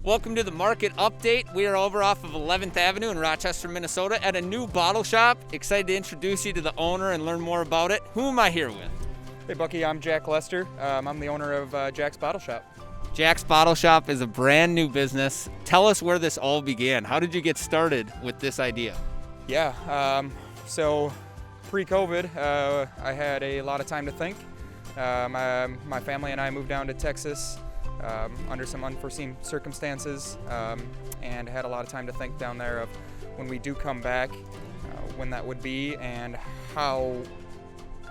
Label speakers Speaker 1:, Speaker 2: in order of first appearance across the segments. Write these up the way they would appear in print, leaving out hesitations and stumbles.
Speaker 1: Welcome to the market update. We are over off of 11th Avenue in Rochester, Minnesota at a new bottle shop. Excited to introduce you to the owner and learn more about it. Who am I here with?
Speaker 2: Hey Bucky, I'm Jack Lester. I'm the owner of Jack's Bottle Shop.
Speaker 1: Jack's Bottle Shop is a brand new business. Tell us where this all began. How did you get started with this idea?
Speaker 2: Yeah, so pre-COVID, I had a lot of time to think. My family and I moved down to Texas under some unforeseen circumstances and had a lot of time to think down there of when we do come back, when that would be, and how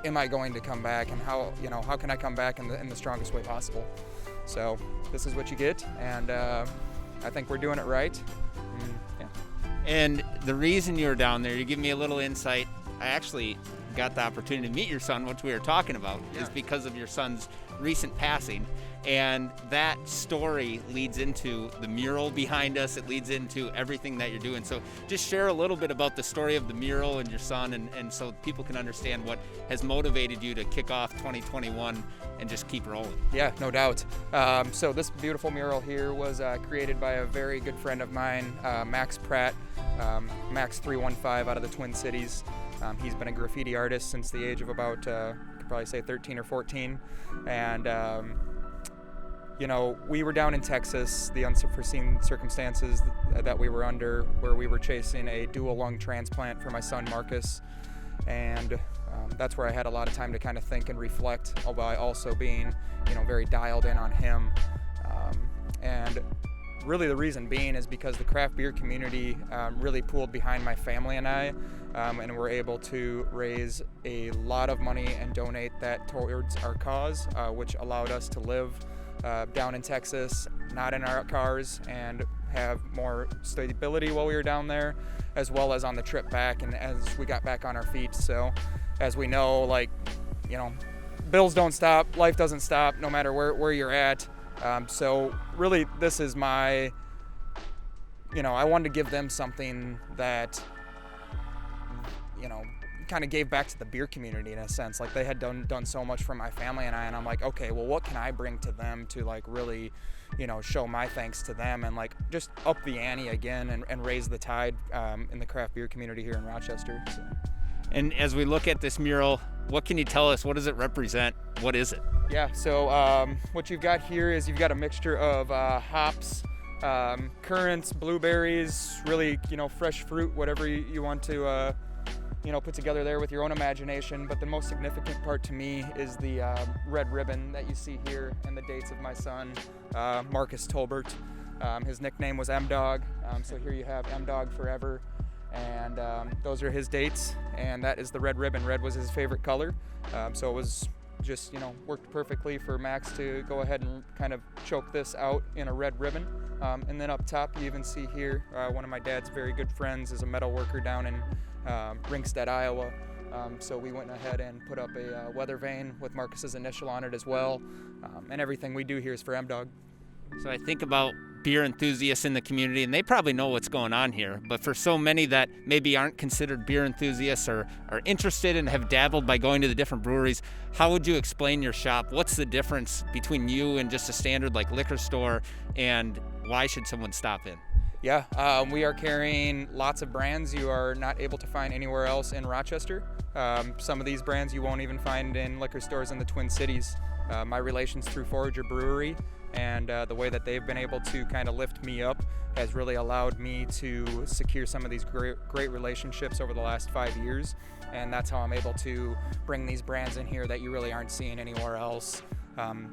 Speaker 2: am I going to come back, and how can I come back in the strongest way possible. So this is what you get, and I think we're doing it right. Yeah.
Speaker 1: And the reason you were down there, you give me a little insight. I actually got the opportunity to meet your son, which we were talking about, is because of your son's recent passing. And that story leads into the mural behind us. It leads into everything that you're doing. So just share a little bit about the story of the mural and your son, and so people can understand what has motivated you to kick off 2021 and just keep rolling.
Speaker 2: Yeah, no doubt. So this beautiful mural here was created by a very good friend of mine, Max Pratt, Max 315 out of the Twin Cities. He's been a graffiti artist since the age of about, I could probably say 13 or 14. And we were down in Texas, the unforeseen circumstances that we were under, where we were chasing a dual lung transplant for my son Marcus. And that's where I had a lot of time to kind of think and reflect, while also being, very dialed in on him. And really the reason being is because the craft beer community really pooled behind my family and I, and were able to raise a lot of money and donate that towards our cause, which allowed us to live down in Texas, not in our cars, and have more stability while we were down there, as well as on the trip back and as we got back on our feet. So as we know, bills don't stop, life doesn't stop, no matter where you're at. So really this is my, I wanted to give them something that, kind of gave back to the beer community in a sense. Like they had done so much for my family and I, and I'm like, okay, well, what can I bring to them to really, show my thanks to them and just up the ante again and raise the tide in the craft beer community here in Rochester. So.
Speaker 1: And as we look at this mural, what can you tell us? What does it represent? What is it?
Speaker 2: Yeah, so what you've got here is you've got a mixture of hops, currants, blueberries, really, fresh fruit, whatever you want to put together there with your own imagination. But the most significant part to me is the red ribbon that you see here and the dates of my son, Marcus Tolbert. His nickname was M-Dog, so here you have M-Dog forever. And those are his dates, and that is the red ribbon. Red was his favorite color, so it was just, worked perfectly for Max to go ahead and kind of choke this out in a red ribbon. And then up top, you even see here, one of my dad's very good friends is a metal worker down in Rinkstead, Iowa. So we went ahead and put up a weather vane with Marcus's initial on it as well. And everything we do here is for M-Dog.
Speaker 1: So I think about beer enthusiasts in the community, and they probably know what's going on here. But for so many that maybe aren't considered beer enthusiasts or are interested and have dabbled by going to the different breweries, how would you explain your shop? What's the difference between you and just a standard liquor store, and why should someone stop in?
Speaker 2: Yeah, we are carrying lots of brands you are not able to find anywhere else in Rochester. Some of these brands you won't even find in liquor stores in the Twin Cities. My relations through Forager Brewery and the way that they've been able to kind of lift me up has really allowed me to secure some of these great relationships over the last 5 years. And that's how I'm able to bring these brands in here that you really aren't seeing anywhere else.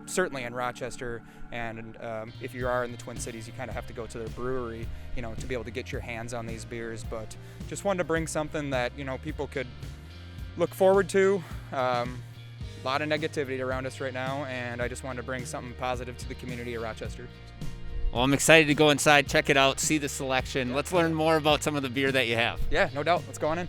Speaker 2: Certainly in Rochester, and if you are in the Twin Cities, you kind of have to go to their brewery, to be able to get your hands on these beers. But just wanted to bring something that, people could look forward to. A lot of negativity around us right now, and I just wanted to bring something positive to the community of Rochester.
Speaker 1: Well, I'm excited to go inside, check it out, see the selection. Let's learn more about some of the beer that you have.
Speaker 2: Yeah, no doubt. Let's go on in.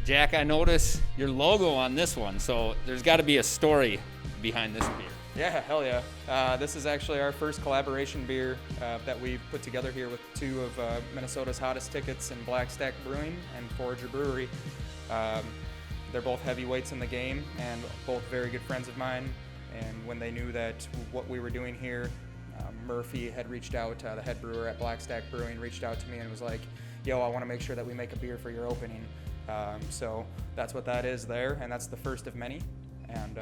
Speaker 1: Jack, I notice your logo on this one, so there's got to be a story behind this beer.
Speaker 2: Yeah, hell yeah. This is actually our first collaboration beer that we put together here with two of Minnesota's hottest tickets in Black Stack Brewing and Forager Brewery. They're both heavyweights in the game and both very good friends of mine. And when they knew that what we were doing here, Murphy had reached out, the head brewer at Black Stack Brewing reached out to me and was like, yo, I want to make sure that we make a beer for your opening. So that's what that is there, and that's the first of many. And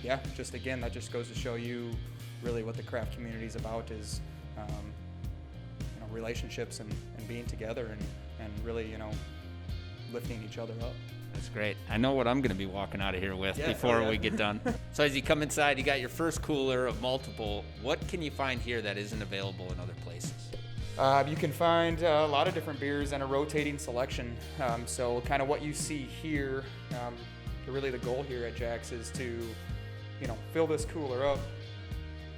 Speaker 2: yeah, just again, that just goes to show you really what the craft community is about is relationships and being together and really lifting each other up.
Speaker 1: That's great. I know what I'm going to be walking out of here with before we get done. So as you come inside, you got your first cooler of multiple. What can you find here that isn't available in other places?
Speaker 2: You can find a lot of different beers and a rotating selection. So kind of what you see here, really the goal here at Jack's is to, fill this cooler up.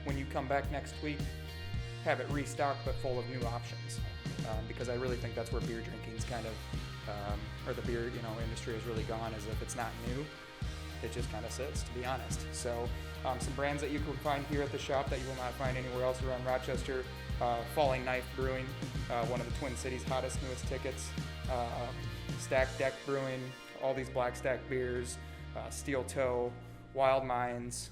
Speaker 2: When you come back next week, have it restocked but full of new options. Because I really think that's where beer drinking's kind of, or the beer industry has really gone, is if it's not new, it just kind of sits, to be honest. So some brands that you can find here at the shop that you will not find anywhere else around Rochester. Falling Knife Brewing, one of the Twin Cities' hottest, newest tickets. Stack Deck Brewing, all these Black Stack beers. Steel Toe, Wild Minds,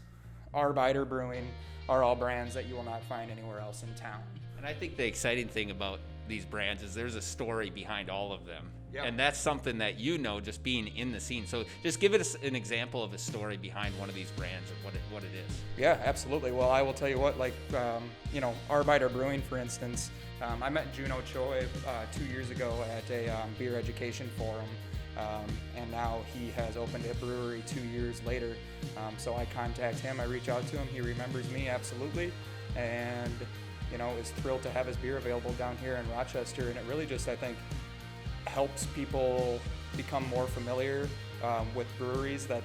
Speaker 2: Arbiter Brewing are all brands that you will not find anywhere else in town.
Speaker 1: And I think the exciting thing about these brands is there's a story behind all of them.
Speaker 2: Yep.
Speaker 1: And that's something that just being in the scene. So just give us an example of a story behind one of these brands and what it is.
Speaker 2: Yeah, absolutely. Well, I will tell you what, Arbiter Brewing, for instance, I met Juno Choi 2 years ago at a beer education forum. And now he has opened a brewery 2 years later. So I contact him, I reach out to him, he remembers me, absolutely. And, is thrilled to have his beer available down here in Rochester. And it really just, I think, helps people become more familiar with breweries that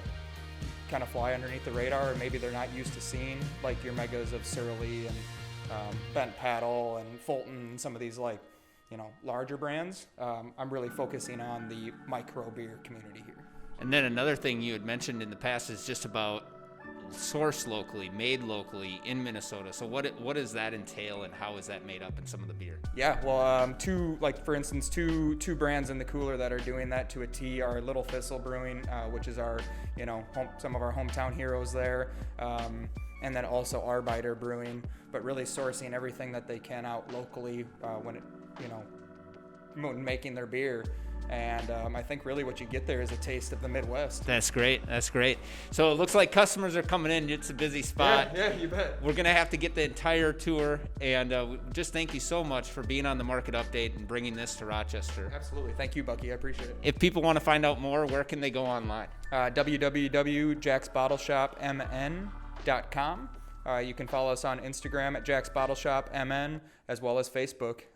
Speaker 2: kind of fly underneath the radar, or maybe they're not used to seeing, like your megas of Surly and Bent Paddle and Fulton and some of these larger brands. I'm really focusing on the micro beer community here.
Speaker 1: And then another thing you had mentioned in the past is just about sourced locally, made locally in Minnesota. So what does that entail, and how is that made up in some of the beer?
Speaker 2: Yeah, well, two brands in the cooler that are doing that to a T are Little Thistle Brewing, which is our, some of our hometown heroes there, and then also Arbiter Brewing, but really sourcing everything that they can out locally when making their beer. And I think really what you get there is a taste of the Midwest.
Speaker 1: That's great. So it looks like customers are coming in. It's a busy spot.
Speaker 2: Yeah, you bet.
Speaker 1: We're going to have to get the entire tour. And just thank you so much for being on the Market Update and bringing this to Rochester.
Speaker 2: Absolutely. Thank you, Bucky. I appreciate it.
Speaker 1: If people want to find out more, where can they go online?
Speaker 2: www.jacksbottleshopmn.com. You can follow us on Instagram at jacksbottleshopmn, as well as Facebook.